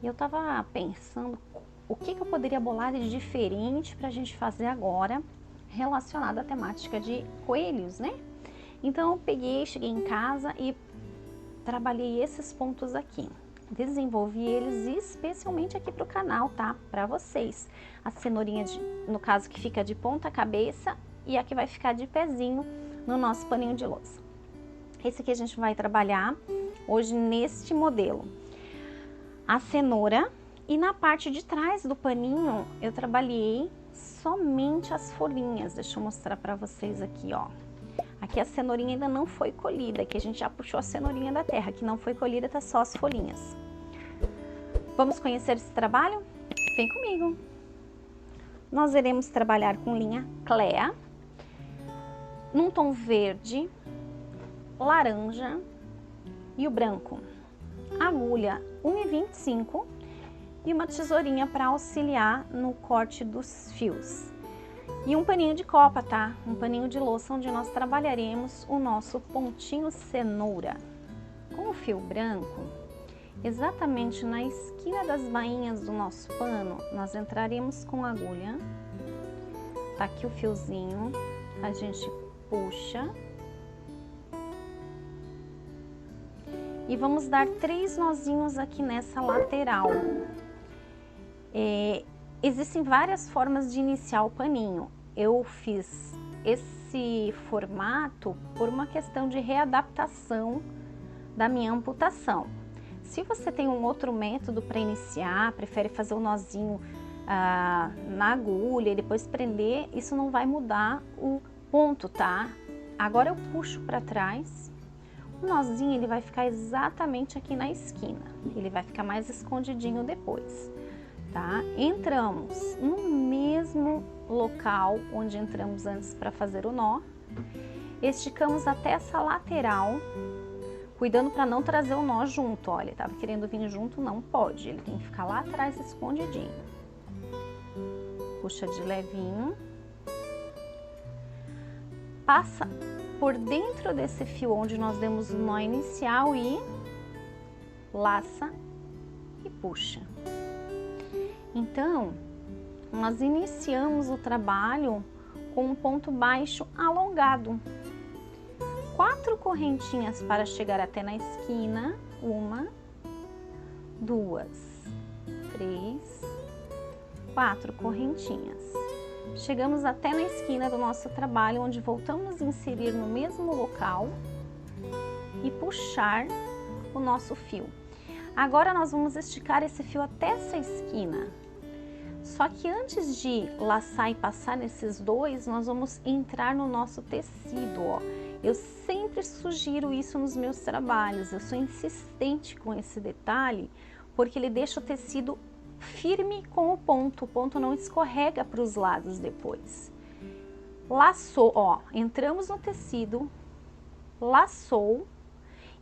E eu tava pensando o que eu poderia bolar de diferente pra gente fazer agora, relacionado à temática de coelhos, né? Então eu peguei, cheguei em casa e trabalhei esses pontos aqui. Desenvolvi eles especialmente aqui pro canal, tá? Pra vocês. A cenourinha, no caso, que fica de ponta cabeça e a que vai ficar de pezinho no nosso paninho de louça. Esse aqui a gente vai trabalhar hoje neste modelo. A cenoura, e na parte de trás do paninho eu trabalhei somente as folhinhas. Deixa eu mostrar pra vocês aqui, ó. Aqui a cenourinha ainda não foi colhida, aqui a gente já puxou a cenourinha da terra, que não foi colhida, tá só as folhinhas. Vamos conhecer esse trabalho? Vem comigo! Nós iremos trabalhar com linha Clea, num tom verde, laranja e o branco. Agulha 1,25 e uma tesourinha para auxiliar no corte dos fios. E um paninho de copa, tá? Um paninho de louça onde nós trabalharemos o nosso pontinho cenoura. Com o fio branco, exatamente na esquina das bainhas do nosso pano, nós entraremos com a agulha. Tá aqui o fiozinho, a gente puxa. E vamos dar 3 nozinhos aqui nessa lateral. Existem várias formas de iniciar o paninho. Eu fiz esse formato por uma questão de readaptação da minha amputação. Se você tem um outro método para iniciar, prefere fazer o nozinho na agulha e depois prender, isso não vai mudar o ponto, tá? Agora eu puxo para trás. O nozinho ele vai ficar exatamente aqui na esquina. Ele vai ficar mais escondidinho depois. Tá? Entramos no mesmo local onde entramos antes para fazer o nó, esticamos até essa lateral, cuidando para não trazer o nó junto. Olha, ele estava querendo vir junto, não pode, ele tem que ficar lá atrás escondidinho. Puxa de levinho, passa por dentro desse fio onde nós demos o nó inicial e laça e puxa. Então, nós iniciamos o trabalho com um ponto baixo alongado. 4 correntinhas para chegar até na esquina. 1, 2, 3, 4 correntinhas. Chegamos até na esquina do nosso trabalho, onde voltamos a inserir no mesmo local e puxar o nosso fio. Agora nós vamos esticar esse fio até essa esquina. Só que antes de laçar e passar nesses dois, nós vamos entrar no nosso tecido, ó. Eu sempre sugiro isso nos meus trabalhos, eu sou insistente com esse detalhe, porque ele deixa o tecido firme com o ponto não escorrega para os lados depois. Laçou, ó, entramos no tecido, laçou,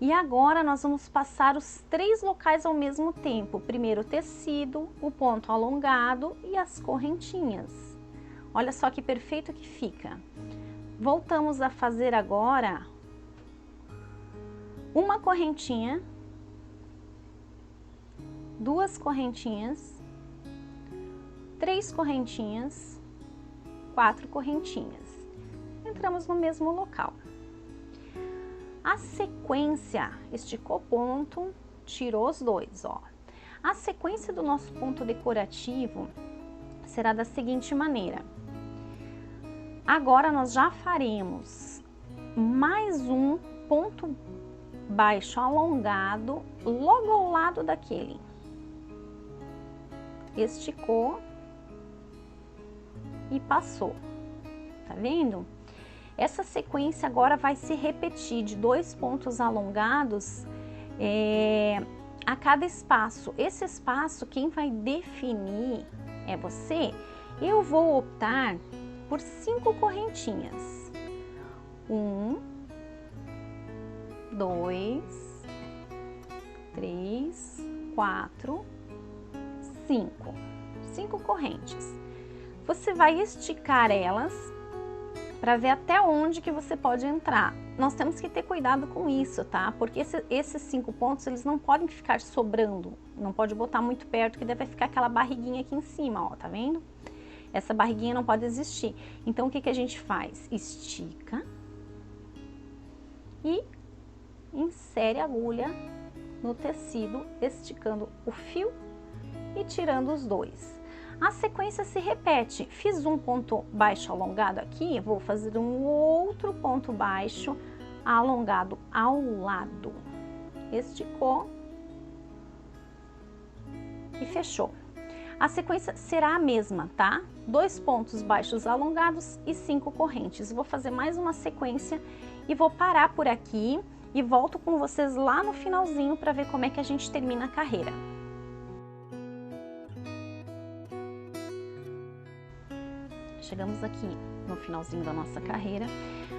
e agora nós vamos passar os 3 locais ao mesmo tempo. Primeiro o tecido, o ponto alongado e as correntinhas. Olha só que perfeito que fica. Voltamos a fazer agora uma correntinha, 2 correntinhas, 3 correntinhas, 4 correntinhas. Entramos no mesmo local. A sequência, esticou o ponto, tirou os dois, ó. A sequência do nosso ponto decorativo será da seguinte maneira. Agora nós já faremos mais um ponto baixo alongado logo ao lado daquele. Esticou e passou, tá vendo? Essa sequência agora vai se repetir de 2 pontos alongados a cada espaço. Esse espaço, quem vai definir é você. Eu vou optar por 5 correntinhas. 1, 2, 3, 4, 5. 5 correntes. Você vai esticar elas para ver até onde que você pode entrar. nós temos que ter cuidado com isso, tá? Porque esses 5 pontos, eles não podem ficar sobrando, não pode botar muito perto, que deve ficar aquela barriguinha aqui em cima, ó, tá vendo? Essa barriguinha não pode existir. Então, o que que a gente faz? Estica e insere a agulha no tecido, esticando o fio e tirando os dois. A sequência se repete. Fiz um ponto baixo alongado aqui, vou fazer um outro ponto baixo alongado ao lado. Esticou e fechou. A sequência será a mesma, tá? 2 pontos baixos alongados e 5 correntes. Vou fazer mais uma sequência e vou parar por aqui e volto com vocês lá no finalzinho para ver como é que a gente termina a carreira. Chegamos aqui no finalzinho da nossa carreira.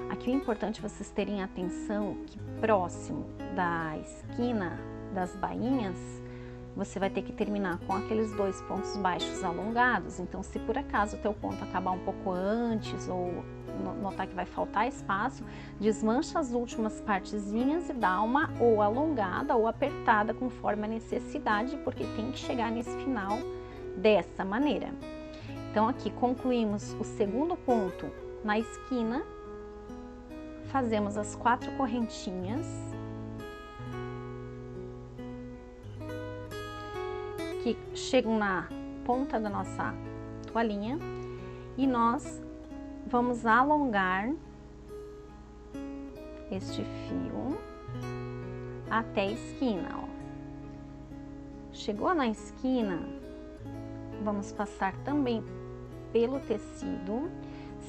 Aqui o importante é vocês terem atenção que próximo da esquina das bainhas, você vai ter que terminar com aqueles 2 pontos baixos alongados. Então, se por acaso o teu ponto acabar um pouco antes ou notar que vai faltar espaço, desmancha as últimas partezinhas e dá uma ou alongada ou apertada conforme a necessidade, porque tem que chegar nesse final dessa maneira. Então, aqui concluímos o segundo ponto na esquina, fazemos as 4 correntinhas, que chegam na ponta da nossa toalhinha, e nós vamos alongar este fio até a esquina, ó. Chegou na esquina, vamos passar também pelo tecido.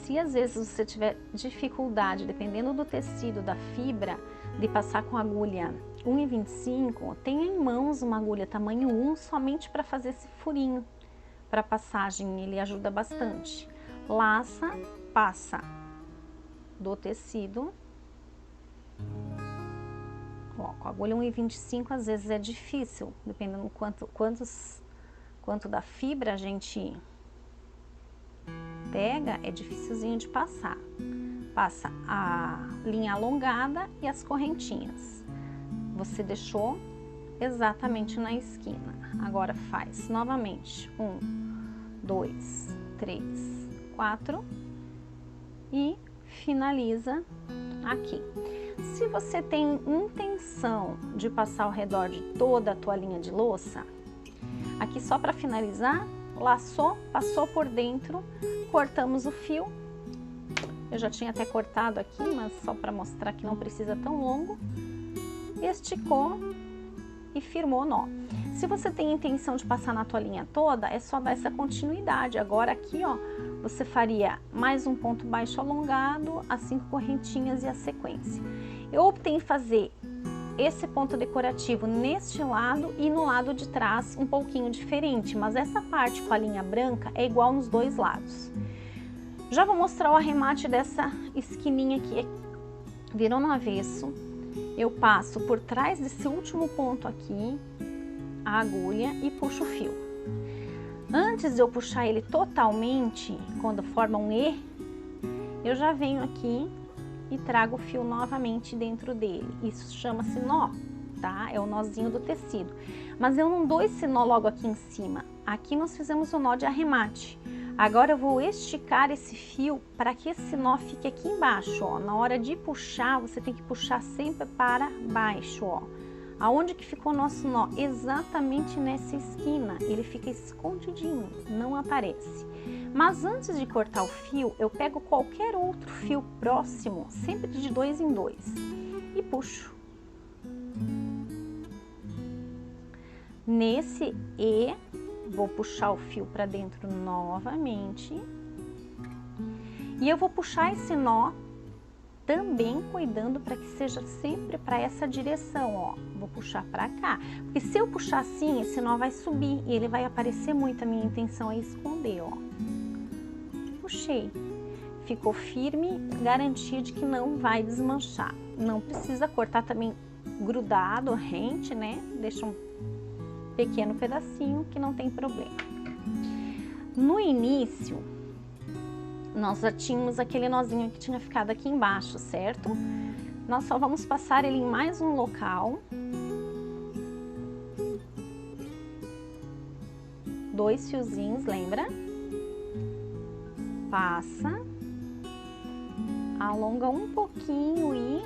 Se às vezes você tiver dificuldade, dependendo do tecido, da fibra, de passar com agulha 1,25, tenha em mãos uma agulha tamanho 1 somente para fazer esse furinho. Para passagem, ele ajuda bastante. Laça, passa do tecido. Ó, com a agulha 1,25 às vezes é difícil, dependendo quanto da fibra a gente pega, é dificilzinho de passar. Passa a linha alongada e as correntinhas. Você deixou exatamente na esquina. Agora faz novamente 1, 2, 3, 4 e finaliza aqui. Se você tem intenção de passar ao redor de toda a toalhinha de louça, aqui só para finalizar, laçou, passou por dentro, cortamos o fio. Eu já tinha até cortado aqui, mas só para mostrar que não precisa tão longo. Esticou e firmou o nó. Se você tem intenção de passar na toalhinha toda, é só dar essa continuidade. Agora aqui, ó, você faria mais um ponto baixo alongado, as 5 correntinhas e a sequência. Eu optei em fazer esse ponto decorativo neste lado e no lado de trás um pouquinho diferente, mas essa parte com a linha branca é igual nos 2 lados. Já vou mostrar o arremate dessa esquininha aqui. Virou no avesso, eu passo por trás desse último ponto aqui a agulha e puxo o fio. Antes de eu puxar ele totalmente, quando forma um E, eu já venho aqui e trago o fio novamente dentro dele. Isso chama-se nó, tá? É o nozinho do tecido. Mas eu não dou esse nó logo aqui em cima. Aqui nós fizemos o nó de arremate. Agora eu vou esticar esse fio para que esse nó fique aqui embaixo, ó. Na hora de puxar, você tem que puxar sempre para baixo, ó. Aonde que ficou o nosso nó? Exatamente nessa esquina. Ele fica escondidinho, não aparece. Mas antes de cortar o fio, eu pego qualquer outro fio próximo, sempre de 2 em 2, e puxo. Nesse E, vou puxar o fio para dentro novamente. E eu vou puxar esse nó também cuidando para que seja sempre para essa direção, ó. Vou puxar para cá, porque se eu puxar assim, esse nó vai subir e ele vai aparecer muito. A minha intenção é esconder, ó. Puxei, ficou firme, garantia de que não vai desmanchar. Não precisa cortar também grudado, rente, né? Deixa um pequeno pedacinho que não tem problema. No início, nós já tínhamos aquele nozinho que tinha ficado aqui embaixo, certo? nós só vamos passar ele em mais um local. 2 fiozinhos, lembra? Passa, alonga um pouquinho e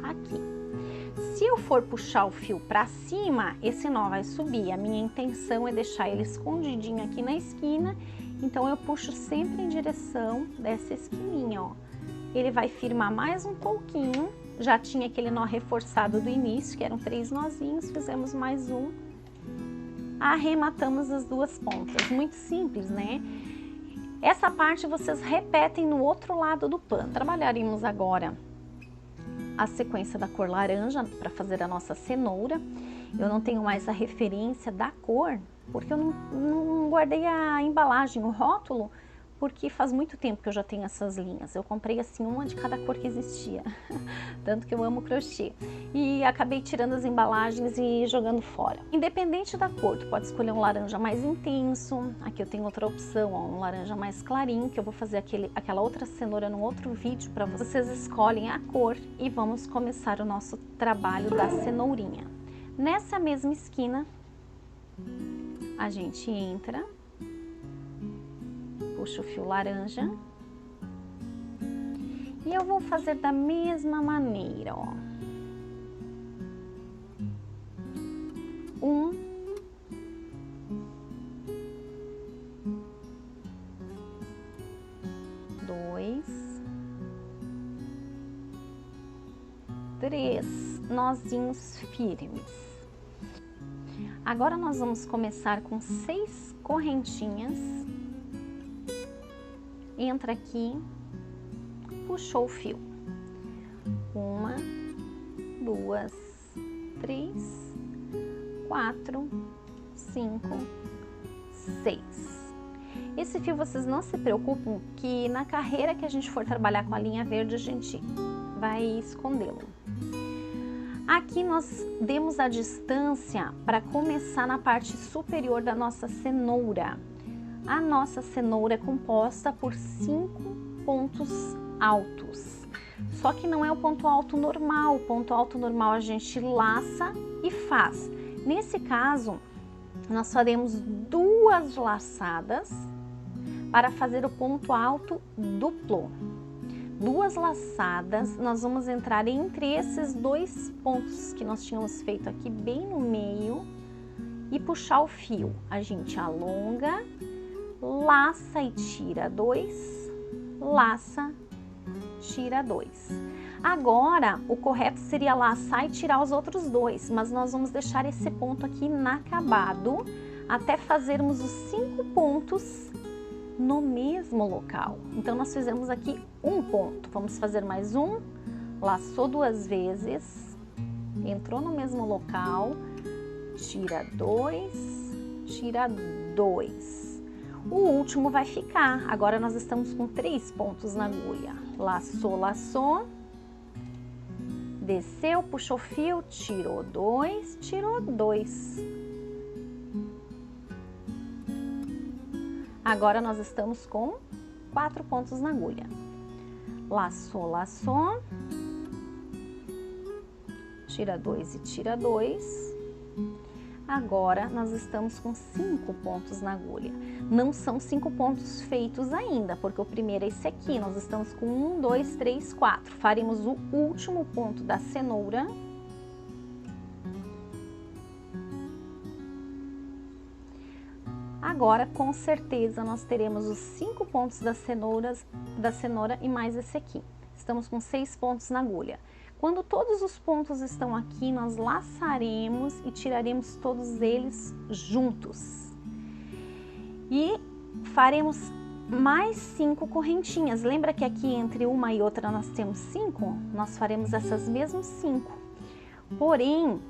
aqui. Se eu for puxar o fio para cima, esse nó vai subir. A minha intenção é deixar ele escondidinho aqui na esquina, então eu puxo sempre em direção dessa esquininha, ó. Ele vai firmar mais um pouquinho, já tinha aquele nó reforçado do início, que eram 3 nozinhos, fizemos mais um, arrematamos as 2 pontas. Muito simples, né? Essa parte vocês repetem no outro lado do pano. Trabalharemos agora a sequência da cor laranja para fazer a nossa cenoura. Eu não tenho mais a referência da cor, porque eu não guardei a embalagem, o rótulo, porque faz muito tempo que eu já tenho essas linhas. Eu comprei assim uma de cada cor que existia, tanto que eu amo crochê. E acabei tirando as embalagens e jogando fora. Independente da cor, tu pode escolher um laranja mais intenso. Aqui eu tenho outra opção, ó, um laranja mais clarinho, que eu vou fazer aquela outra cenoura num outro vídeo para vocês. Vocês escolhem a cor e vamos começar o nosso trabalho da cenourinha. Nessa mesma esquina, a gente entra, puxo o fio laranja e eu vou fazer da mesma maneira, ó. 1, 2, 3 nozinhos firmes. Agora nós vamos começar com 6 correntinhas. Entra aqui, puxou o fio. 1, 2, 3, 4, 5, 6. Esse fio vocês não se preocupem que na carreira que a gente for trabalhar com a linha verde a gente vai escondê-lo. Aqui nós demos a distância para começar na parte superior da nossa cenoura. A nossa cenoura é composta por 5 pontos altos. Só que não é o ponto alto normal. O ponto alto normal a gente laça e faz. Nesse caso, nós faremos 2 laçadas para fazer o ponto alto duplo. 2 laçadas, nós vamos entrar entre esses 2 pontos que nós tínhamos feito aqui bem no meio e puxar o fio. A gente alonga, laça e tira 2, laça, tira 2. Agora, o correto seria laçar e tirar os outros 2, mas nós vamos deixar esse ponto aqui inacabado até fazermos os 5 pontos no mesmo local. Então, nós fizemos aqui um ponto. Vamos fazer mais um, laçou 2 vezes, entrou no mesmo local, tira 2, tira 2. O último vai ficar. Agora nós estamos com 3 pontos na agulha. Laçou, laçou, desceu, puxou fio, tirou 2, tirou 2. Agora nós estamos com 4 pontos na agulha. Laçou, laçou, tira 2 e tira 2. Agora nós estamos com 5 pontos na agulha. Não são 5 pontos feitos ainda, porque o primeiro é esse aqui. Nós estamos com 1, 2, 3, 4. Faremos o último ponto da cenoura. Agora, com certeza, nós teremos os 5 pontos da cenoura e mais esse aqui. Estamos com 6 pontos na agulha. Quando todos os pontos estão aqui, nós laçaremos e tiraremos todos eles juntos. E faremos mais 5 correntinhas. Lembra que aqui entre uma e outra nós temos 5? Nós faremos essas mesmas 5. Porém,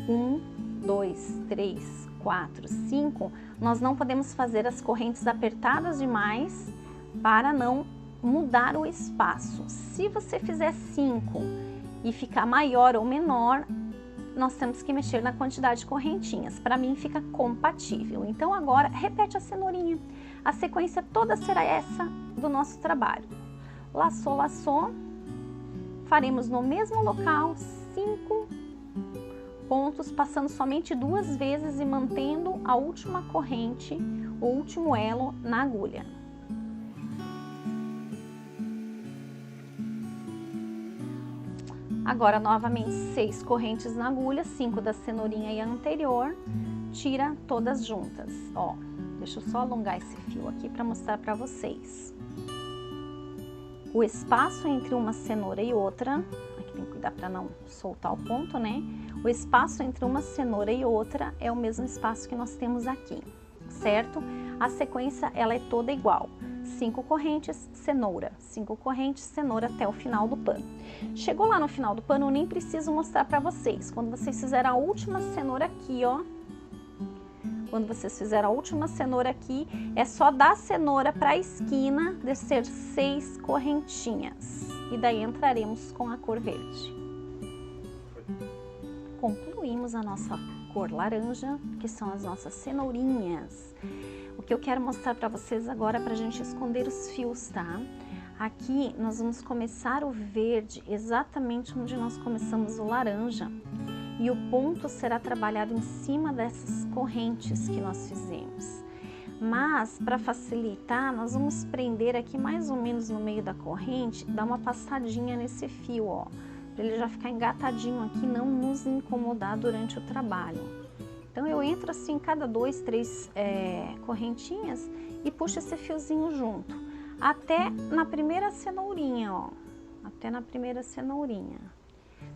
1, 2, 3, 4, 5, nós não podemos fazer as correntes apertadas demais para não mudar o espaço. Se você fizer 5 e ficar maior ou menor, nós temos que mexer na quantidade de correntinhas. Para mim fica compatível. Então agora repete a cenourinha. A sequência toda será essa do nosso trabalho. laçou, laçou, faremos no mesmo local 5 pontos, passando somente 2 vezes e mantendo a última corrente, o último elo na agulha. Agora, novamente, 6 correntes na agulha, 5 da cenourinha e a anterior, tira todas juntas, ó. Deixa eu só alongar esse fio aqui para mostrar para vocês. O espaço entre uma cenoura e outra, aqui tem que cuidar para não soltar o ponto, né? O espaço entre uma cenoura e outra é o mesmo espaço que nós temos aqui, certo? A sequência, ela é toda igual. 5 correntes, cenoura, 5 correntes, cenoura até o final do pano. Chegou lá no final do pano, eu nem preciso mostrar para vocês. Quando vocês fizerem a última cenoura aqui, ó. Quando vocês fizeram a última cenoura aqui, é só da cenoura para a esquina, descer 6 correntinhas. E daí entraremos com a cor verde. Concluímos a nossa cor laranja, que são as nossas cenourinhas. O que eu quero mostrar para vocês agora, para a gente esconder os fios, tá? Aqui nós vamos começar o verde exatamente onde nós começamos o laranja. E o ponto será trabalhado em cima dessas correntes que nós fizemos. Mas, para facilitar, nós vamos prender aqui mais ou menos no meio da corrente, dar uma passadinha nesse fio, ó. Para ele já ficar engatadinho aqui, não nos incomodar durante o trabalho. Então, eu entro assim, cada 2, 3 correntinhas e puxo esse fiozinho junto. Até na primeira cenourinha, ó. Até na primeira cenourinha.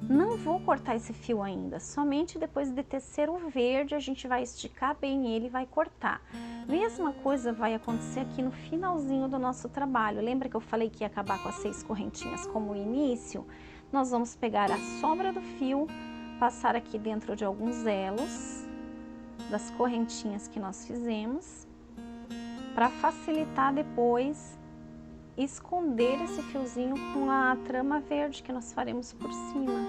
Não vou cortar esse fio ainda, somente depois de tecer o verde, a gente vai esticar bem ele e vai cortar. Mesma coisa vai acontecer aqui no finalzinho do nosso trabalho. Lembra que eu falei que ia acabar com as 6 correntinhas como início? Nós vamos pegar a sobra do fio, passar aqui dentro de alguns elos das correntinhas que nós fizemos, para facilitar depois esconder esse fiozinho com a trama verde que nós faremos por cima.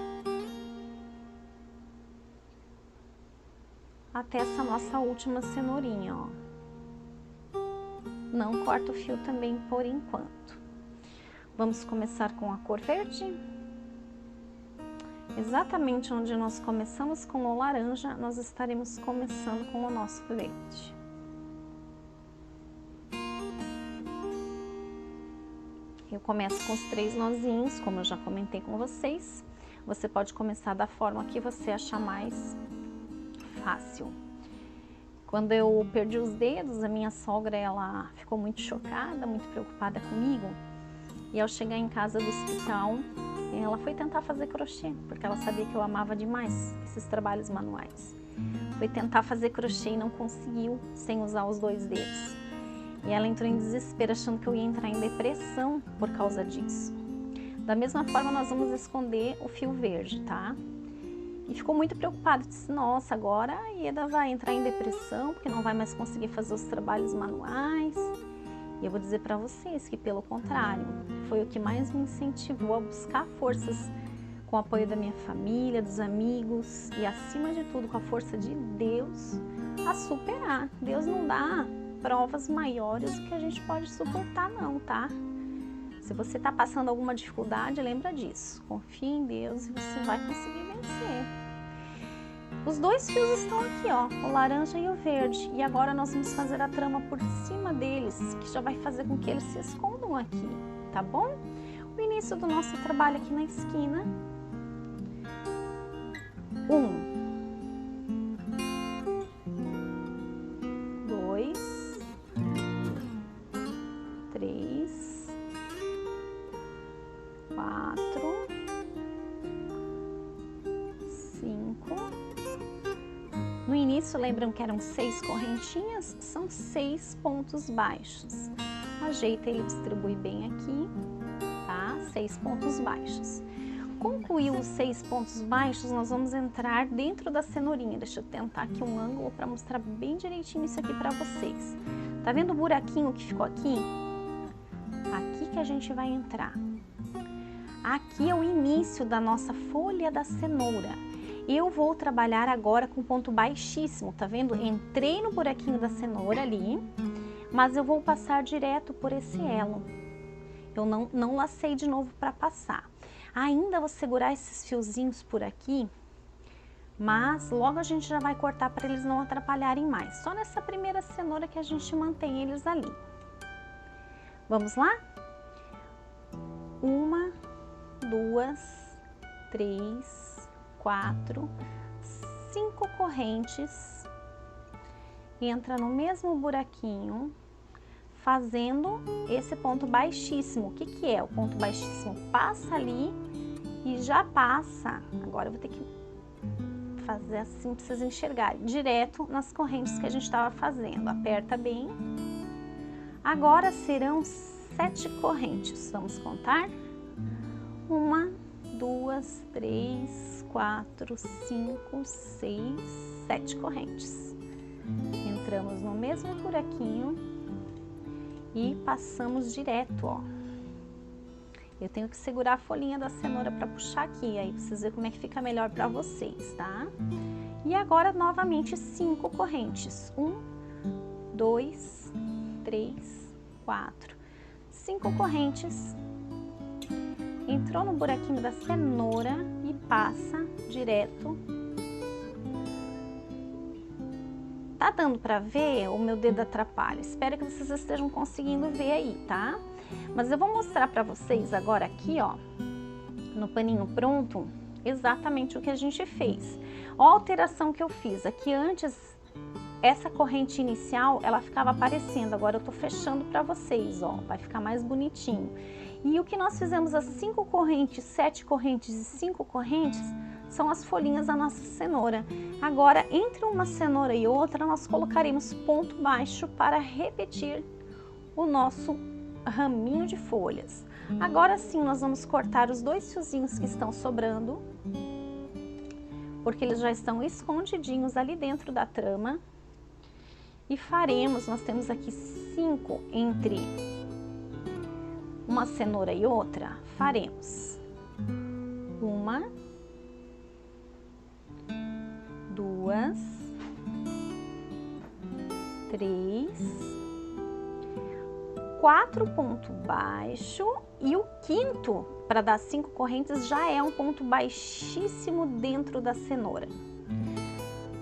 Até essa nossa última cenourinha, ó. Não corta o fio também por enquanto. Vamos começar com a cor verde. Exatamente onde nós começamos com o laranja, nós estaremos começando com o nosso verde. Eu começo com os 3 nozinhos, como eu já comentei com vocês. Você pode começar da forma que você achar mais fácil. Quando eu perdi os dedos, a minha sogra, ela ficou muito chocada, muito preocupada comigo. E ao chegar em casa do hospital, ela foi tentar fazer crochê, porque ela sabia que eu amava demais esses trabalhos manuais. Foi tentar fazer crochê e não conseguiu, sem usar os 2 dedos. E ela entrou em desespero, achando que eu ia entrar em depressão por causa disso. Da mesma forma, nós vamos esconder o fio verde, tá? E ficou muito preocupada, disse, nossa, agora a Ieda vai entrar em depressão, porque não vai mais conseguir fazer os trabalhos manuais. E eu vou dizer para vocês que, pelo contrário, foi o que mais me incentivou a buscar forças com o apoio da minha família, dos amigos e, acima de tudo, com a força de Deus, a superar. Deus não dá provas maiores do que a gente pode suportar, não, tá? Se você tá passando alguma dificuldade, lembra disso. Confia em Deus e você vai conseguir vencer. Os 2 fios estão aqui, ó, o laranja e o verde. E agora nós vamos fazer a trama por cima deles, que já vai fazer com que eles se escondam aqui, tá bom? O início do nosso trabalho aqui na esquina. 1, 2, 3, 4, 5. No início, lembram que eram 6 correntinhas? São 6 pontos baixos. Ajeita ele, distribui bem aqui, tá? 6 pontos baixos. Concluiu os 6 pontos baixos, nós vamos entrar dentro da cenourinha. Deixa eu tentar aqui um ângulo para mostrar bem direitinho isso aqui para vocês. Tá vendo o buraquinho que ficou aqui? Aqui que a gente vai entrar. Aqui é o início da nossa folha da cenoura. Eu vou trabalhar agora com ponto baixíssimo, tá vendo? Entrei no buraquinho da cenoura ali, mas eu vou passar direto por esse elo. Eu não lacei de novo para passar. Ainda vou segurar esses fiozinhos por aqui, mas logo a gente já vai cortar para eles não atrapalharem mais. Só nessa primeira cenoura que a gente mantém eles ali. Vamos lá? 1, 2, 3, 4, 5 correntes. Entra no mesmo buraquinho, fazendo esse ponto baixíssimo. O que que é o ponto baixíssimo? Passa ali e já passa. Agora eu vou ter que fazer assim para vocês enxergarem. Direto nas correntes que a gente estava fazendo. Aperta bem. Agora serão 7 correntes. Vamos contar? 1, 2, 3, 4, 5, 6, 7 correntes. Entramos no mesmo buraquinho e passamos direto, ó. Eu tenho que segurar a folhinha da cenoura para puxar aqui, aí vocês verem como é que fica melhor para vocês, tá? E agora, novamente, 5 correntes. 1, 2, 3, 4, 5 correntes. Entrou no buraquinho da cenoura e passa direto. Tá dando para ver? O meu dedo atrapalha. Espero que vocês estejam conseguindo ver aí, tá? Mas eu vou mostrar para vocês agora aqui, ó, no paninho pronto, exatamente o que a gente fez. Ó a alteração que eu fiz. Aqui antes, essa corrente inicial, ela ficava aparecendo. Agora eu tô fechando para vocês, ó. Vai ficar mais bonitinho. E o que nós fizemos, as 5 correntes, 7 correntes e 5 correntes, são as folhinhas da nossa cenoura. Agora, entre uma cenoura e outra, nós colocaremos ponto baixo para repetir o nosso raminho de folhas. Agora sim, nós vamos cortar os 2 fiozinhos que estão sobrando, porque eles já estão escondidinhos ali dentro da trama. E faremos, nós temos aqui 5 entre uma cenoura e outra, faremos 1, 2, 3, 4 ponto baixo e o quinto, para dar 5 correntes, já é um ponto baixíssimo dentro da cenoura.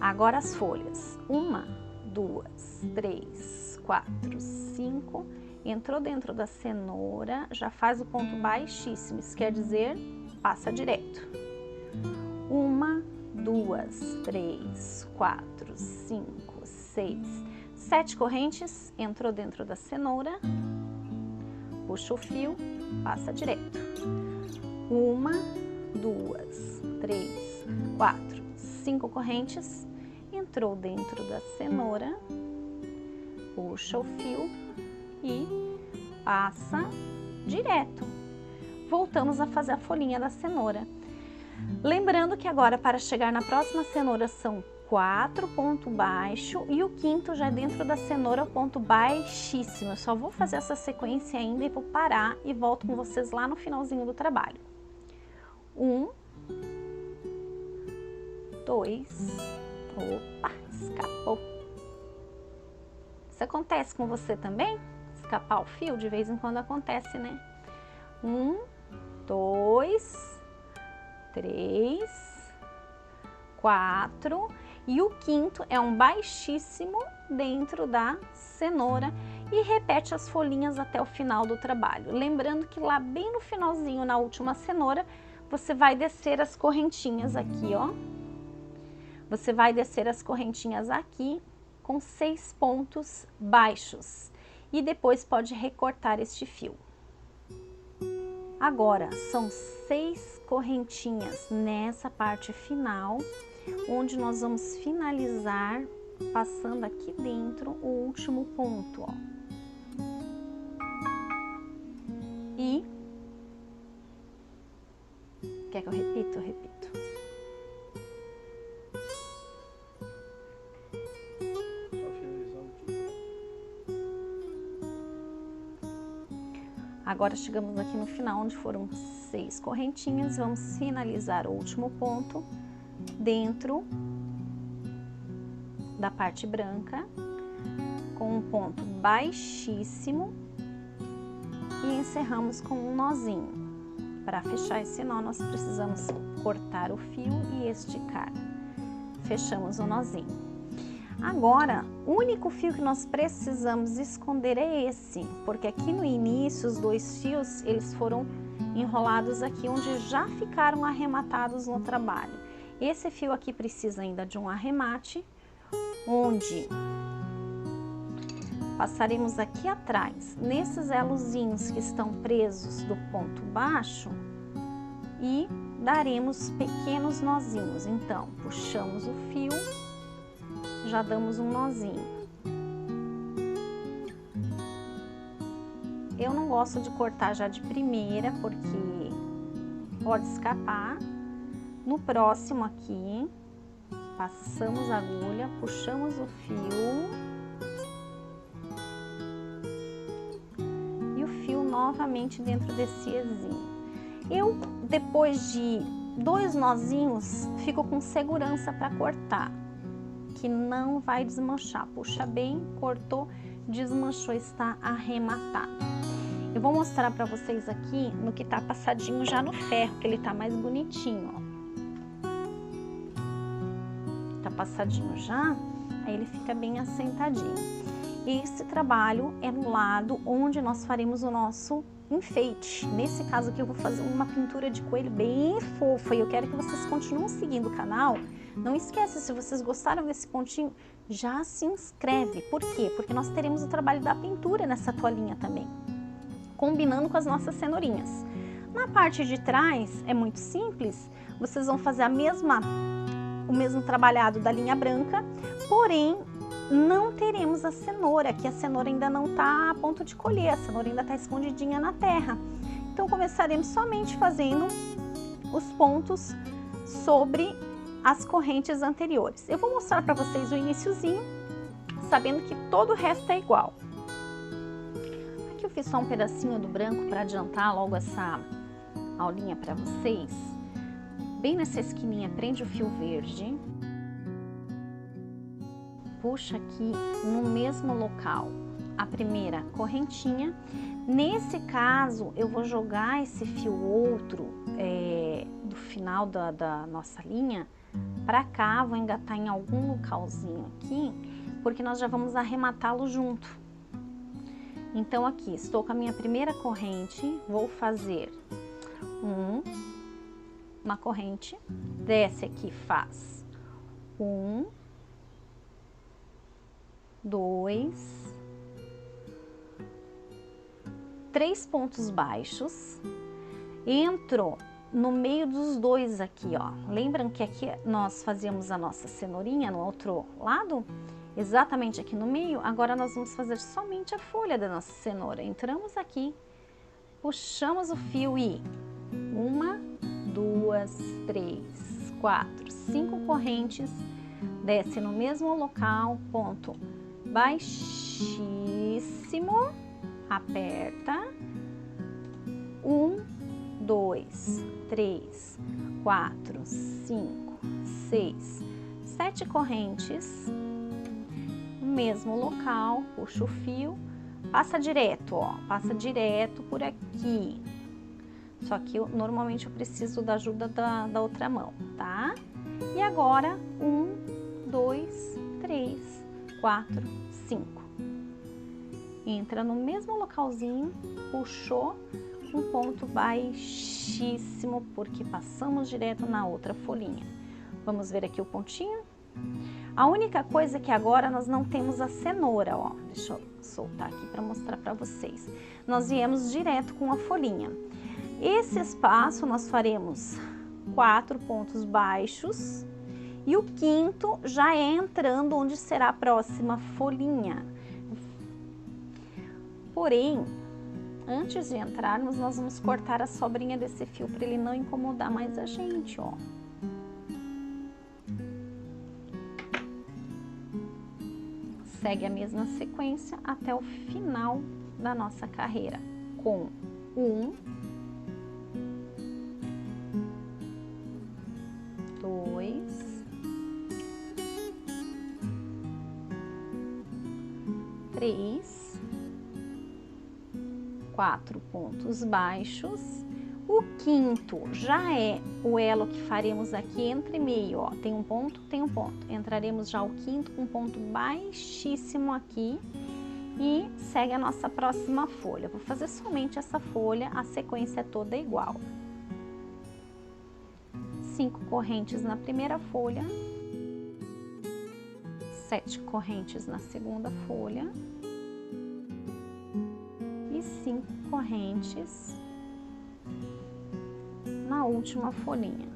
Agora as folhas, 1, 2, 3, 4, 5, entrou dentro da cenoura, já faz o ponto baixíssimo, isso quer dizer, passa direto. 1, 2, 3, 4, 5, 6, 7 correntes, entrou dentro da cenoura, puxa o fio, passa direto. 1, 2, 3, 4, 5 correntes, entrou dentro da cenoura, puxa o fio e passa direto. Voltamos a fazer a folhinha da cenoura. Lembrando que agora, para chegar na próxima cenoura, são 4 ponto baixo e o quinto já é dentro da cenoura, ponto baixíssimo. Eu só vou fazer essa sequência ainda e vou parar e volto com vocês lá no finalzinho do trabalho. 1, 2, opa, escapou. Isso acontece com você também? Escapar o fio? De vez em quando acontece, né? 1, 2, 3, 4 e o quinto é um baixíssimo dentro da cenoura e repete as folhinhas até o final do trabalho. Lembrando que lá bem no finalzinho, na última cenoura, você vai descer as correntinhas aqui, ó. Você vai descer as correntinhas aqui com 6 pontos baixos e depois pode recortar este fio. Agora, são 6 correntinhas nessa parte final, onde nós vamos finalizar passando aqui dentro o último ponto, ó. E... quer que eu repita? Eu repito. Agora chegamos aqui no final, onde foram 6 correntinhas, vamos finalizar o último ponto dentro da parte branca, com um ponto baixíssimo, e encerramos com um nozinho. Para fechar esse nó, nós precisamos cortar o fio e esticar. Fechamos o nozinho. Agora, o único fio que nós precisamos esconder é esse, porque aqui no início os dois fios, eles foram enrolados aqui onde já ficaram arrematados no trabalho. Esse fio aqui precisa ainda de um arremate, onde passaremos aqui atrás, nesses elozinhos que estão presos do ponto baixo, e daremos pequenos nozinhos. Então, puxamos o fio, já damos um nozinho. Eu não gosto de cortar já de primeira, porque pode escapar. No próximo aqui, passamos a agulha, puxamos o fio e o fio novamente dentro desse ezinho. Eu, depois de 2 nozinhos, fico com segurança para cortar, que não vai desmanchar. Puxa bem, cortou, desmanchou, está arrematado. Eu vou mostrar para vocês aqui no que tá passadinho já no ferro, que ele tá mais bonitinho, ó. Tá passadinho já, aí ele fica bem assentadinho. Esse trabalho é no lado onde nós faremos o nosso enfeite. Nesse caso aqui eu vou fazer uma pintura de coelho bem fofa e eu quero que vocês continuem seguindo o canal. Não esqueça, se vocês gostaram desse pontinho, já se inscreve. Por quê? Porque nós teremos o trabalho da pintura nessa toalhinha também, combinando com as nossas cenourinhas. Na parte de trás é muito simples, vocês vão fazer o mesmo trabalhado da linha branca, porém não teremos a cenoura, que a cenoura ainda não está a ponto de colher, a cenoura ainda está escondidinha na terra. Então começaremos somente fazendo os pontos sobre as correntes anteriores. Eu vou mostrar para vocês o iniciozinho, sabendo que todo o resto é igual. Aqui eu fiz só um pedacinho do branco para adiantar logo essa aulinha para vocês. Bem nessa esquininha, prende o fio verde. Puxa aqui no mesmo local a primeira correntinha. Nesse caso, eu vou jogar esse fio outro do final da nossa linha para cá, vou engatar em algum localzinho aqui, porque nós já vamos arrematá-lo junto. Então aqui, estou com a minha primeira corrente, vou fazer uma corrente, desce aqui, faz 1, 2, 3 pontos baixos, entro no meio dos dois aqui, ó. Lembram que aqui nós fazíamos a nossa cenourinha no outro lado? Exatamente aqui no meio. Agora nós vamos fazer somente a folha da nossa cenoura. Entramos aqui, puxamos o fio e 1, 2, 3, 4, 5 correntes, desce no mesmo local, ponto baixíssimo, aperta, 1, 2, 3, 4, 5, 6, 7 correntes, no mesmo local, puxa o fio, passa direto, ó, passa direto por aqui. Só que normalmente eu preciso da ajuda da outra mão, tá? E agora, 1, 2, 3, 4, 5. Entra no mesmo localzinho, puxou um ponto baixíssimo, porque passamos direto na outra folhinha. Vamos ver aqui o pontinho? A única coisa é que agora nós não temos a cenoura, ó. Deixa eu soltar aqui para mostrar para vocês. Nós viemos direto com a folhinha. Esse espaço nós faremos 4 pontos baixos e o quinto já é entrando onde será a próxima folhinha. Porém, antes de entrarmos, nós vamos cortar a sobrinha desse fio para ele não incomodar mais a gente, ó. Segue a mesma sequência até o final da nossa carreira, com 1, 2, 3, 4 pontos baixos. O quinto já é o elo que faremos aqui entre meio, ó, tem um ponto, tem um ponto. Entraremos já o quinto com um ponto baixíssimo aqui e segue a nossa próxima folha. Vou fazer somente essa folha, a sequência é toda igual. 5 correntes na primeira folha, 7 correntes na segunda folha e 5 correntes na última folhinha.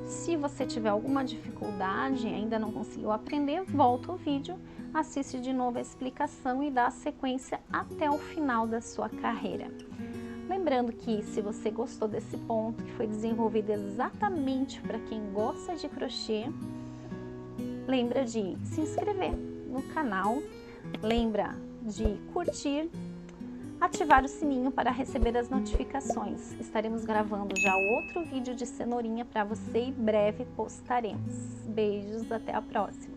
Se você tiver alguma dificuldade e ainda não conseguiu aprender, volta o vídeo, assiste de novo a explicação e dá a sequência até o final da sua carreira. Lembrando que se você gostou desse ponto, que foi desenvolvido exatamente para quem gosta de crochê, lembra de se inscrever no canal, lembra de curtir, ativar o sininho para receber as notificações. Estaremos gravando já outro vídeo de cenourinha para você e breve postaremos. Beijos, até a próxima!